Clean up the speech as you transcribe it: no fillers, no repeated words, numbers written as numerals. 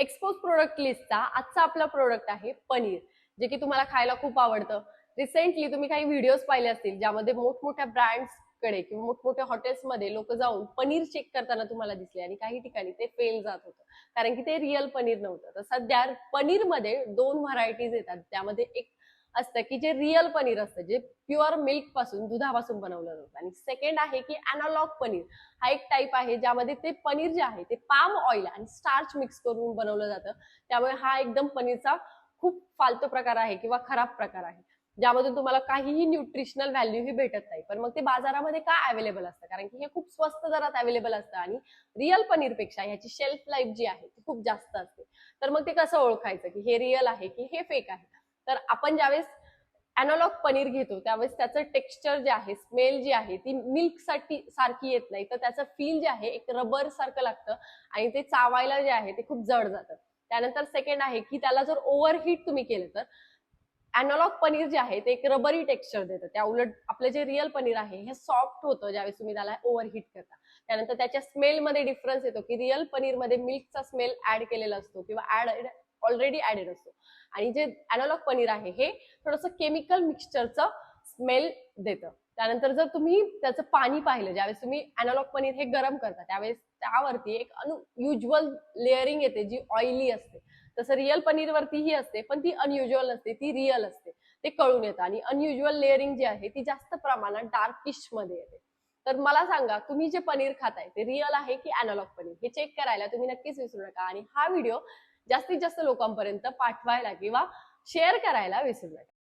Expose product लिस्टचा आजचा आपला प्रोडक्ट आहे पनीर, जे की तुम्हाला खायला खूप आवडतं. रिसेंटली तुम्ही काही व्हिडिओज पाहिले असतील ज्यामध्ये मोठमोठ्या ब्रँड्स कडे किंवा मोठमोठ्या हॉटेल्समध्ये लोक जाऊन पनीर चेक करताना तुम्हाला दिसले आणि काही ठिकाणी ते फेल जात होतं कारण की ते रिअल पनीर नव्हतं. तर सध्या पनीरमध्ये दोन व्हरायटीज येतात. त्यामध्ये एक असतं की जे रिअल पनीर असतं, जे प्युअर मिल्क पासून दुधापासून बनवलं जातं, आणि सेकंड आहे की अॅनालॉग पनीर. हा एक टाईप आहे ज्यामध्ये ते पनीर जे आहे ते पाम ऑइल आणि स्टार्च मिक्स करून बनवलं जातं. त्यामुळे हा एकदम पनीरचा खूप फालतू प्रकार आहे किंवा खराब प्रकार आहे, ज्यामधून तुम्हाला काहीही न्यूट्रिशनल व्हॅल्यू ही भेटत नाही. पण मग ते बाजारामध्ये का अवेलेबल असतं? कारण की हे खूप स्वस्त दरात अवेलेबल असतं आणि रिअल पनीरपेक्षा ह्याची शेल्फ लाईफ जी आहे ती खूप जास्त असते. तर मग ते कसं ओळखायचं की हे रिअल आहे की हे फेक आहे? तर आपण ज्यावेळेस अॅनालॉग पनीर घेतो त्यावेळेस त्याचं टेक्स्चर जे आहे, स्मेल जी आहे ती मिल्क साठी सारखी येत नाही, तर त्याचं फील जे आहे एक रबर सारखं लागतं आणि ते चावायला जे आहे ते खूप जड जातं. त्यानंतर सेकंड आहे की त्याला जर ओव्हरहीट तुम्ही केलं तर अॅनालॉग पनीर जे आहे ते एक रबरी टेक्स्चर देतं. त्या उलट आपलं जे रिअल पनीर आहे हे सॉफ्ट होतं ज्यावेळेस तुम्ही त्याला ओव्हरहीट करता. त्यानंतर त्याच्या स्मेलमध्ये डिफरन्स येतो की रिअल पनीरमध्ये मिल्कचा स्मेल ऍड केलेला असतो किंवा ऑलरेडी ऍडेड असतो, आणि जे अॅनालॉग पनीर आहे हे थोडंसं केमिकल मिक्सचरचं स्मेल देतं. त्यानंतर जर तुम्ही त्याचं पाणी पाहिलं, ज्यावेळेस तुम्ही अॅनालॉग पनीर हे गरम करता त्यावेळेस त्यावरती एक अनयुज्युअल लेअरिंग येते जी ऑइली असते. तसं रिअल पनीरवरती ही असते, पण ती अनयुज्युअल असते, ती रिअल असते. ते कळून येतं. आणि अनयुज्युअल लेअरिंग जी आहे ती जास्त प्रमाणात डार्किश मध्ये येते. तर मला सांगा, तुम्ही जे पनीर खाताय ते रिअल आहे की अॅनालॉग पनीर? हे चेक करायला तुम्ही नक्कीच विसरू नका आणि हा व्हिडिओ जास्तीत जास्त लोकांपर्यंत पाठवायला किंवा शेअर करायला विसरू नका.